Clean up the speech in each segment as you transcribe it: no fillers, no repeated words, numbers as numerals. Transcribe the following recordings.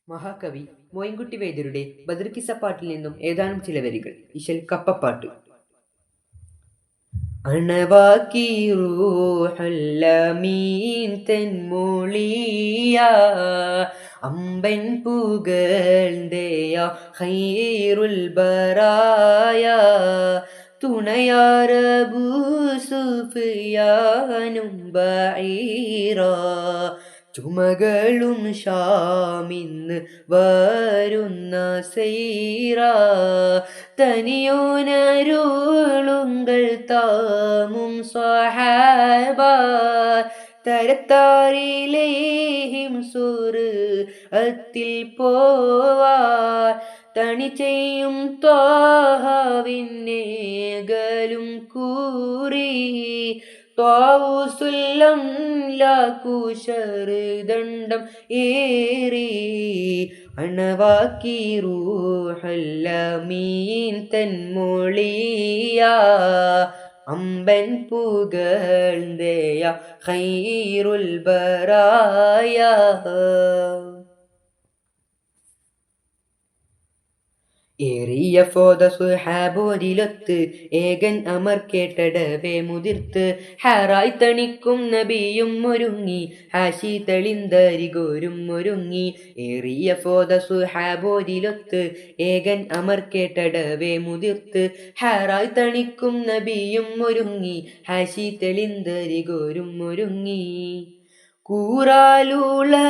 മഹാകവി മോയിൻകുട്ടി വൈദ്യരുടെ ബദർകിസ്സപ്പാട്ടിൽ നിന്നും ഏതാനും ചില വരികൾ. ഇശൽ കപ്പപ്പാട്ട്. അണവാക്കി റൂഹല്ലമീൻ തെൻമൊളിയ അമ്പൻ പുകഴ്ന്തേയ ഖൈറുൽ ബറായ തുണയാറബൂ സുഫിയാനും ബഈറ ചുമകളും ഷാമിന്ന് വരുന്ന സൈറ തനിയോനരുളുങ്കൾ താമും സ്വഹാബ തരത്താറിലേഹിം സുർഅത്തിൽ പോവാർ തണി ചെയ്യും ത്വാഹാവിന്നേകലും കൂറി ത്വാവുസുല്ലം ലാക്കുശർദണ്ഡം ഏറി അണവാക്കി റൂഹല്ലമീൻ തൻമൊളിയ അമ്പൻ പുകഴ്ന്തേയ ഖൈറുൽ ബറായ. ഏറിയ ഫോദ സുഹാബോരിലൊത്ത് ഏകൻ അമർ കേട്ടടവേ മുതിർത്ത് ഹാറായി തണിക്കും നബിയും ഒരുങ്ങി ഹാശി തെളിന്തരികോരും ഒരുങ്ങി. ഏറിയ ഫോദ സുഹാബോരിലൊത്ത് ഏകൻ അമർ കേട്ടടവേ മുതിർത്ത് ഹാറായി തണിക്കും നബിയും ഒരുങ്ങി ഹാശി തെളിന്തരികോരും ഒരുങ്ങി. കൂറാലുളർന്തേ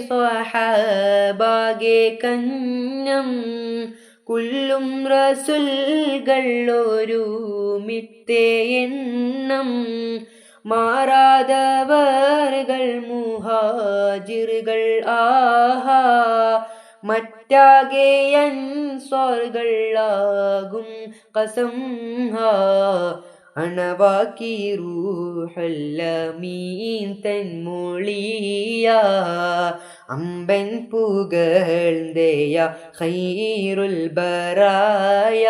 സ്വഹാബാകെ കന്നം കുല്ലും റസുൽകൾ ഒരുമിത്തേ എണ്ണം മാറാതവർകൾ മുഹാജിറുകൾ ആഹാ മറ്റാകെ അൻസ്വാറുകൾ ആകും ഖസം ഹാ. അണവാക്കി റൂഹല്ലമീൻ തൻമൊളിയ അമ്പൻ പുകഴ്ന്തേയ ഖൈറുൽ ബറായ.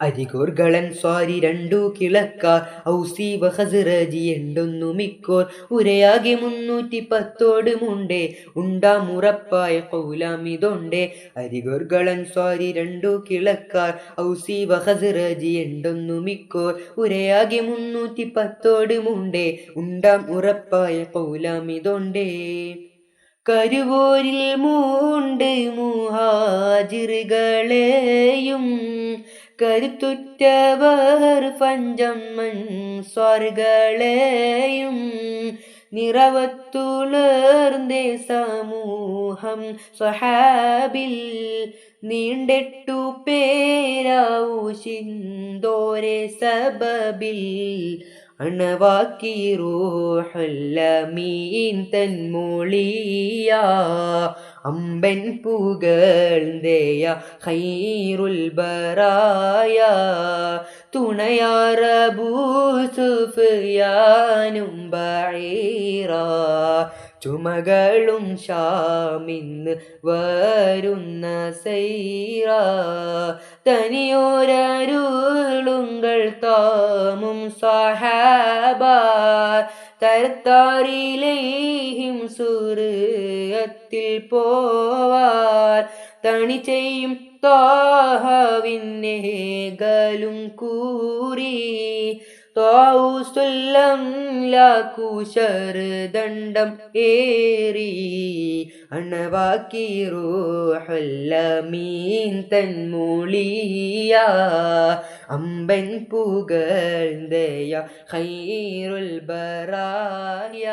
അരികോർകളൻ സ്വാരി രണ്ടു കിളക്കാർ ഔസി വഹസ്റജി എണ്ടൊന്നു മിക്കോർ ഉരയാകെ 310 മുണ്ടേ ഉണ്ടാമുറപ്പായ കൗലാമിതൊണ്ടേ. അരികോർകളൻ സ്വാരി രണ്ടു കിളക്കാർ ഔസി വഹസ്റജി എണ്ടൊന്നു മിക്കോർ ഉരയാകെ 310 മുണ്ടേ ഉണ്ടാം ഉറപ്പായ കൗലാമിതൊണ്ടേ. കരുവോരിൽ മൂണ്ട് മുഹാജിറുകളെയും കരുത്തുറ്റവർ പഞ്ചമ്മൻ സ്വർഗളെയും നിറവത്തുളർന്നേ സമൂഹം സ്വഹാബിൽ നീണ്ടെട്ടു പേരാവുശിന്തോരെ സബബിൽ. അണവാക്കി റൂഹല്ലമീൻ തൻമൊളിയ അമ്പൻ പുകഴ്ന്തേയ ഖൈറുൽ ബറായ തുണയാറബൂ സുഫിയാനും ബഈറ ചുമകളും ഷാമിന്ന് വരുന്ന സൈറ തനിയോരരുളുങ്കൾ താമും സ്വഹാബ തരത്താറിലേഹിം സുർഅത്തിൽ പോവാർ തണി ചെയ്യും ത്വാഹാവിന്നേകലും കൂറി ത്വാവുസുല്ലം ലാക്കുശർദണ്ഡം ഏറി അണവാക്കി റൂഹല്ലമീൻ തൻമൊളിയ അമ്പൻ പുകഴ്ന്തേയ ഖൈറുൽ ബറായ.